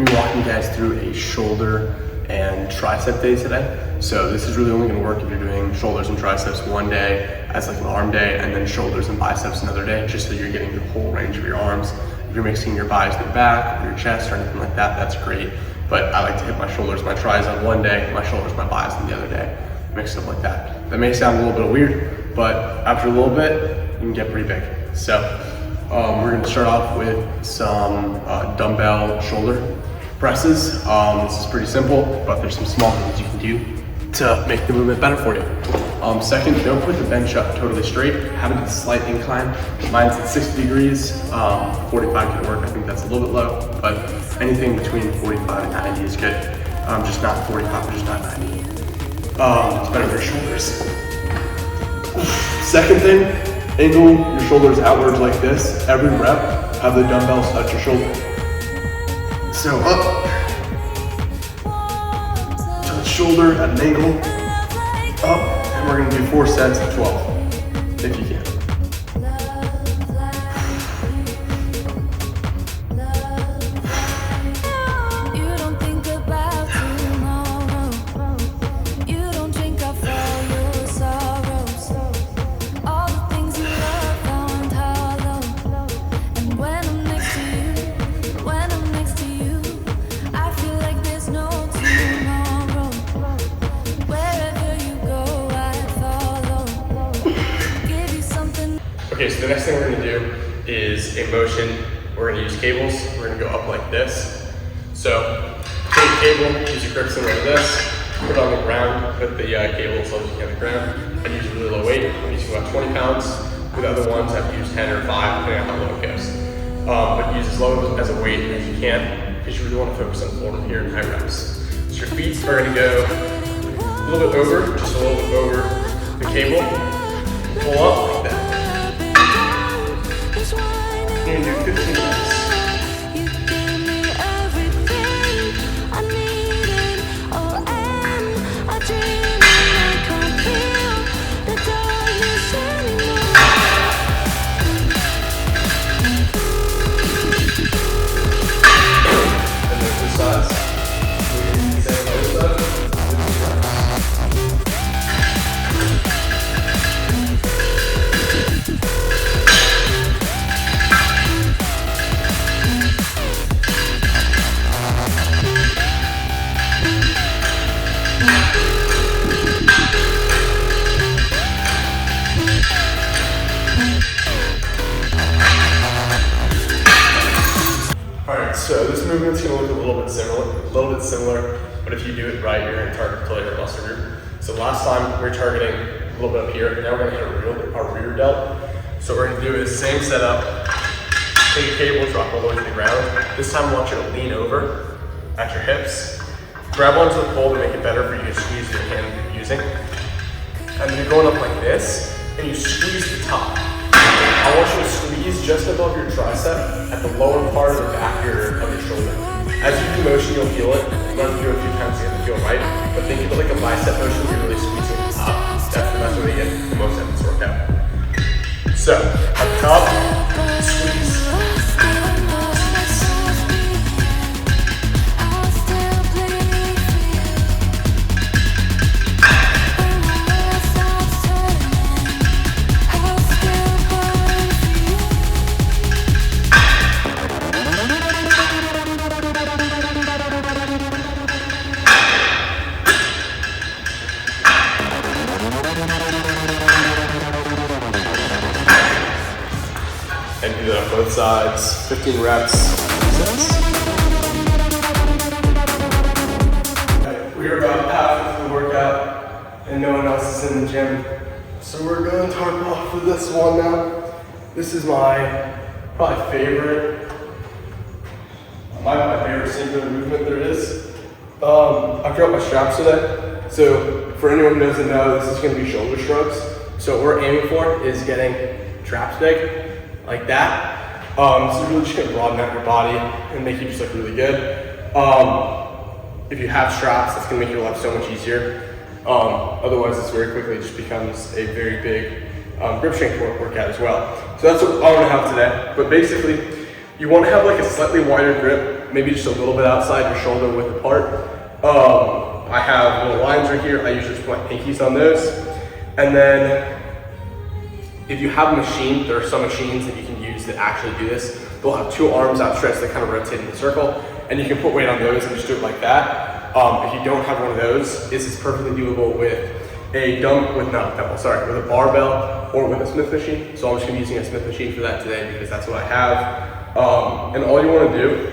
I'm gonna be walking you guys through a shoulder and tricep day today. So this is really only gonna work if you're doing shoulders and triceps one day as like an arm day, and then shoulders and biceps another day, just so you're getting the whole range of your arms. If you're mixing your buys in the back or your chest or anything like that, that's great. But I like to hit my shoulders, my tris on one day, my shoulders, my buys on the other day, mix it up like that. That may sound a little bit weird, but after a little bit, you can get pretty big. So we're gonna start off with some dumbbell shoulder presses. This is pretty simple, but there's some small things you can do to make the movement better for you. Second, don't put the bench up totally straight. Have it at a slight incline. Mine's at 60 degrees. 45 could work. I think that's a little bit low, but anything between 45 and 90 is good. Just not 45, but just not 90. It's better for your shoulders. Second thing, angle your shoulders outwards like this. Every rep, have the dumbbells touch your shoulder. So up, touch shoulder at an angle, up, and we're gonna do 4 sets of 12, if you can. Okay, so the next thing we're gonna do is a motion. We're gonna use cables. We're gonna go up like this. So take a cable, use your grip similar to this, put it on the ground, put the cable as low as you can on the ground, and use a really low weight. I'm using about 20 pounds. With other ones, I've used 10 or 5, depending on how low it goes. But use as low as a weight as you can, because you really wanna focus on form here in high reps. So your feet are gonna go a little bit over, just a little bit over the cable. Pull up like that. You're gonna do 15 reps. And then two sides. Alright, so this movement's gonna look a little bit similar, but if you do it right, you're gonna target the later muscle group. So last time we were targeting a little bit up here, now we're gonna hit our rear delt. So what we're gonna do is same setup, take a cable, drop all the way to the ground. This time I want you to lean over at your hips, grab onto the pole to make it better for you to squeeze your hand you're using. And then you're going up like this, and you squeeze the top. I want you to squeeze just above your tricep at the lower part of the back of your shoulder. As you do motion, you'll feel it. Run through a few times to get it to feel right. But think of it like a bicep motion, you're really squeezing the top. That's the best way to get the most out of this workout. So, at the top, squeeze. And do that on both sides, 15 reps, sets. Right, we are about half of the workout and no one else is in the gym. So we're going to talk off for this one now. This is my probably favorite, my favorite singular movement there is. I dropped my straps today. So for anyone who doesn't know, this is going to be shoulder shrugs. So what we're aiming for is getting traps big. Like that. So you're really just gonna broaden out your body and make you just look really good. If you have straps, that's gonna make your life so much easier. Otherwise, this very quickly just becomes a very big grip strength workout as well. So that's what I want to have today. But basically, you want to have like a slightly wider grip maybe just a little bit outside your shoulder width apart. I have little lines right here. I usually just put my pinkies on those. And then if you have a machine, there are some machines that you can use that actually do this. They'll have two arms outstretched that kind of rotate in a circle, and you can put weight on those and just do it like that. If you don't have one of those, this is perfectly doable with a with a barbell or with a Smith machine. So I'm just gonna be using a Smith machine for that today because that's what I have. And all you wanna do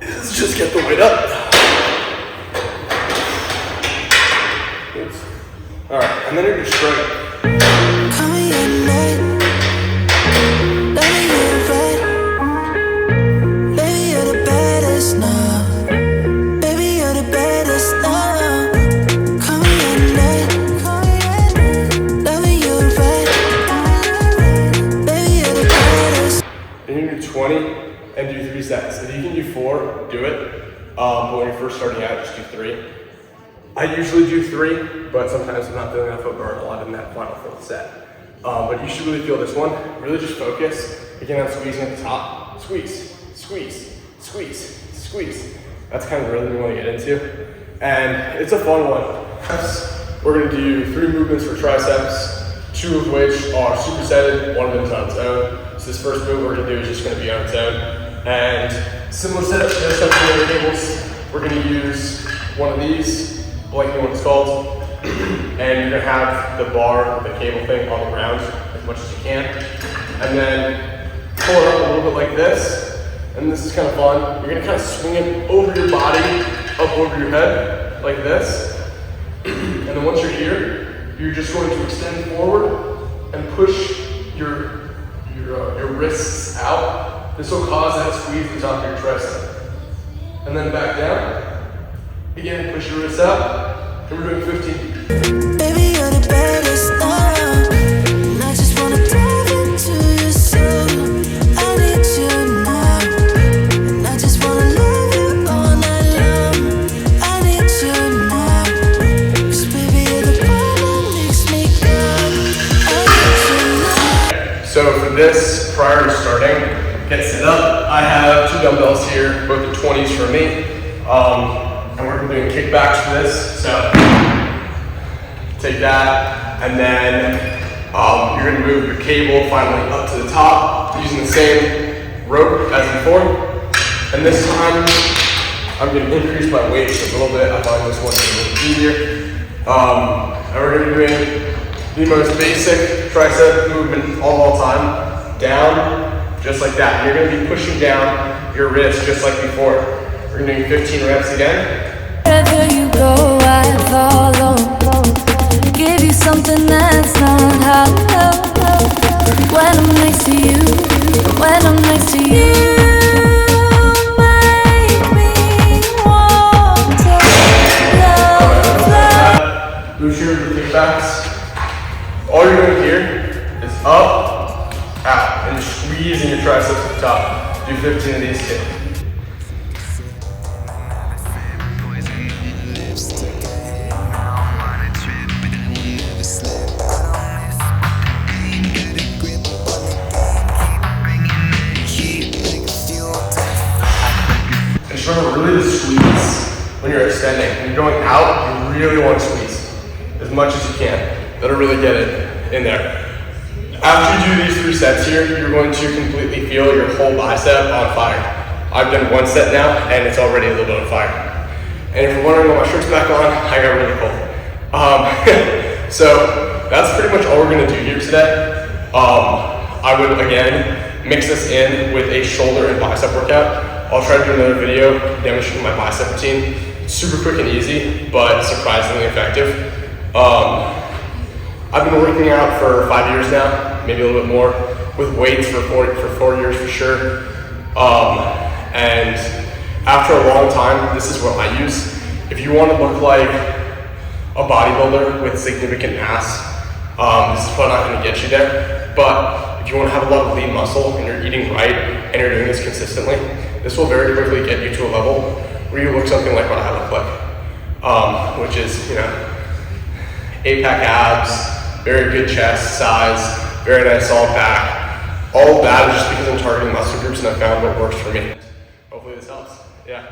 is just get the weight up. Oops. All right, and then you're just straight. And do 3 sets. If you can do 4, do it. But when you're first starting out, just do 3. I usually do 3, but sometimes I'm not feeling enough, I'll burn a lot in that final 4th set. But you should really feel this one. Really just focus. Again, I'm squeezing at the top. Squeeze, squeeze, squeeze, squeeze. That's kind of the rhythm you want to get into. And it's a fun one. We're going to do 3 movements for triceps, 2 of which are supersetted, 1 of them is on its own. So this first move we're going to do is just going to be on its own. And similar setup to this, the other cables, we're going to use one of these, blanking what it's called, and you're going to have the bar, the cable thing on the ground as much as you can. And then pull it up a little bit like this, and this is kind of fun. You're going to kind of swing it over your body, up over your head, like this. And then once you're here, you're just going to extend forward and push your wrists out. This will cause that squeeze at the top of your tricep. And then back down. Again, push your wrists out. And we're doing 15. Baby, you're the baddest now. And I just wanna dive into your soul. I need you now. And I just wanna love you all night long. I need you now. 'Cause baby, you're the one that makes me go. I need you now. So for this, prior to starting, get set up. I have 2 dumbbells here, both are 20s for me. And we're gonna be doing kickbacks for this. So take that, and then you're gonna move your cable finally up to the top using the same rope as before. And this time, I'm gonna increase my weight just a little bit. I find this one a little easier. And we're gonna be doing the most basic tricep movement all time. Down, just like that. You're gonna be pushing down your wrist just like before. We're gonna do 15 reps again. Wherever you go, I follow. Give you something that's not hollow. When I'm next to you, when I'm next to you, make me want to love. Move here with kickbacks. All you're doing here is up, out, and you're squeezing your triceps at the top. Do 15 of these too. And remember, really to squeeze when you're extending. When you're going out, you really want to squeeze as much as you can. That'll really get it in there. After you do these 3 sets here, you're going to completely feel your whole bicep on fire. I've done 1 set now, and it's already a little bit on fire. And if you're wondering why my shirt's back on, I got really cold. So that's pretty much all we're gonna do here today. I would, again, mix this in with a shoulder and bicep workout. I'll try to do another video demonstrating my bicep routine. It's super quick and easy, but surprisingly effective. I've been working out for 5 years now, maybe a little bit more, with weights for 4 years for sure. And after a long time, this is what I use. If you want to look like a bodybuilder with significant mass, this is probably not going to get you there. But if you want to have a lot of lean muscle and you're eating right and you're doing this consistently, this will very quickly get you to a level where you look something like what I look like, which is, 8-pack abs, very good chest size, very nice solid back, all of that is just because I'm targeting muscle groups and I found what works for me. Hopefully this helps. Yeah.